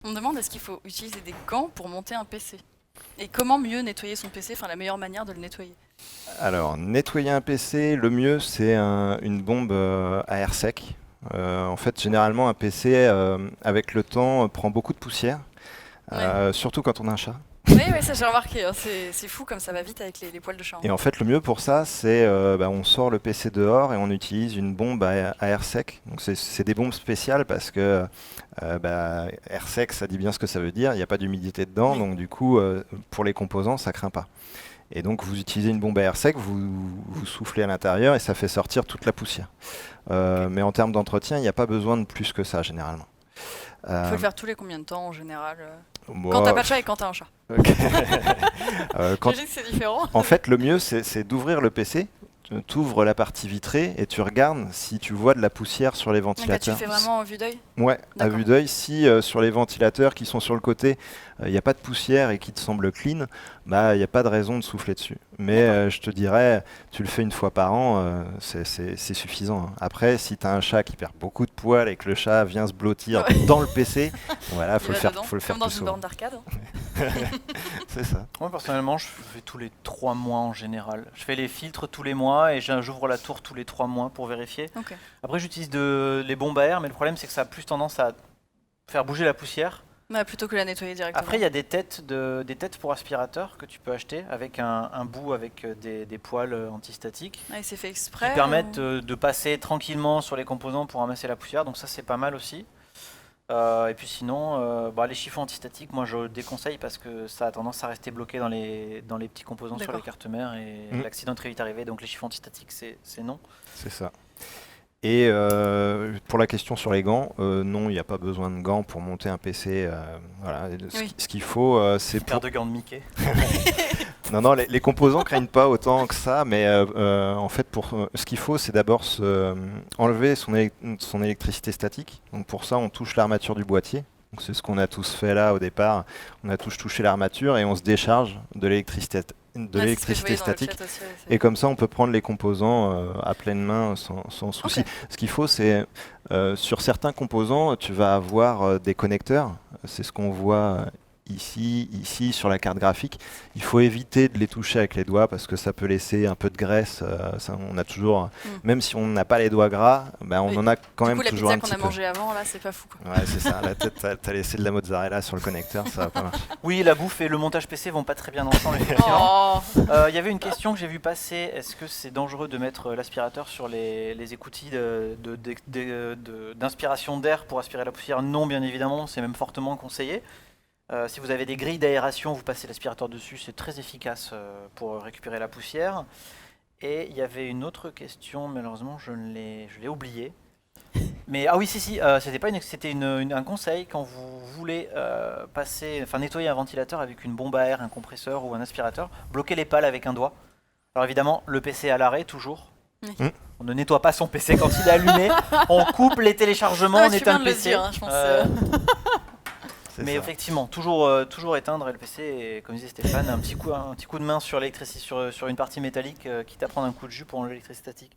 On me demande est-ce qu'il faut utiliser des gants pour monter un PC? Et comment mieux nettoyer son PC, enfin la meilleure manière de le nettoyer? Alors, nettoyer un PC, le mieux, c'est une bombe à air sec. En fait, généralement, un PC, avec le temps, prend beaucoup de poussière, Ouais. surtout quand on a un chat. Oui, oui, ça j'ai remarqué, hein, c'est fou comme ça va vite avec les poils de chat, hein. Et en fait, le mieux pour ça, c'est on sort le PC dehors et on utilise une bombe à air sec. Donc, c'est des bombes spéciales parce que air sec, ça dit bien ce que ça veut dire. Il n'y a pas d'humidité dedans, Oui. donc du coup, pour les composants, ça craint pas. Et donc, vous utilisez une bombe à air sec, vous soufflez à l'intérieur et ça fait sortir toute la poussière. Ok. Mais en termes d'entretien, il n'y a pas besoin de plus que ça, généralement. Faut Euh, le faire tous les combien de temps en général? Quand t'as moi, pas de chat et quand t'as un chat. ok. Quand J'imagine que c'est différent. En fait, le mieux, c'est d'ouvrir le PC, tu ouvres la partie vitrée et tu regardes si tu vois de la poussière sur les Donc là, tu le ventilateurs. fais vraiment en vue d'œil? Ouais, à D'accord. vue d'œil, si sur les ventilateurs qui sont sur le côté, il n'y a pas de poussière et qui te semblent clean, bah il n'y a pas de raison de souffler dessus. Mais D'accord. je te dirais, tu le fais une fois par an, c'est suffisant, hein. Après, si tu as un chat qui perd beaucoup de poils et que le chat vient se blottir Ouais. dans le PC, voilà, Il va dedans, faut le faire comme dans plus une souvent. borne d'arcade, hein. C'est ça. Moi personnellement, je fais tous les 3 mois en général. Je fais les filtres tous les mois et j'ouvre la tour tous les 3 mois pour vérifier. Ok. Après, j'utilise les bombes à air, mais le problème c'est que ça a plus tendance à faire bouger la poussière. Bah, plutôt que la nettoyer Après, directement. il y a des têtes pour aspirateur que tu peux acheter avec un bout avec des poils antistatiques Ah, et c'est fait qui exprès permettent ou... de passer tranquillement sur les composants pour ramasser la poussière. Donc ça, c'est pas mal aussi. Et puis sinon, les chiffons antistatiques, moi je déconseille parce que ça a tendance à rester bloqué dans les petits composants sur les D'accord. cartes mères et Mm, l'accident est très vite arrivé. Donc les chiffons antistatiques, c'est non. c'est ça. Et pour la question sur les gants, non, il n'y a pas besoin de gants pour monter un PC. Voilà. Oui. Ce qu'il faut, c'est Paire pour... de gants de Mickey. Non, non, les composants craignent pas autant que ça, mais en fait, ce qu'il faut, c'est d'abord enlever son électricité statique. Donc pour ça, on touche l'armature du boîtier. Donc c'est ce qu'on a tous fait là au départ. On a tous touché l'armature et on se décharge de Ouais, c'est ce que je l'électricité voyais dans le statique. chat aussi. Ouais, Et comme ça, on peut prendre les composants à pleine main sans souci. Ok. Ce qu'il faut, c'est sur certains composants, tu vas avoir des connecteurs. C'est ce qu'on voit ici sur la carte graphique. Il faut éviter de les toucher avec les doigts parce que ça peut laisser un peu de graisse. On a toujours, Hmm. même si on n'a pas les doigts gras, ben, on Oui. en a quand Du même coup, la toujours pizza un qu'on petit a peu. mangée avant, là, c'est pas fou, quoi. Ouais, c'est ça. La tête, t'as laissé de la mozzarella sur le connecteur, ça va pas marcher. Oui, la bouffe et le montage PC vont pas très bien ensemble, effectivement. Oh. Il y avait une question que j'ai vu passer. Est-ce que c'est dangereux de mettre l'aspirateur sur les écoutilles d'inspiration d'air pour aspirer la poussière? Non, bien évidemment, c'est même fortement conseillé. Si vous avez des grilles d'aération, vous passez l'aspirateur dessus, c'est très efficace pour récupérer la poussière. Et il y avait une autre question, malheureusement, je l'ai oubliée. Mais ah oui, si, c'était pas un conseil quand vous voulez nettoyer un ventilateur avec une bombe à air, un compresseur ou un aspirateur, bloquez les pales avec un doigt. Alors évidemment, le PC à l'arrêt toujours. Oui. Hmm. On ne nettoie pas son PC quand il est allumé. On coupe les téléchargements, Ah, on mais tu viens éteint de le le PC. dire, hein, je pense. C'est Mais ça. effectivement, toujours éteindre le PC et comme disait Stéphane, un petit coup de main sur l'électricité, sur une partie métallique, quitte à prendre un coup de jus pour enlever l'électricité statique.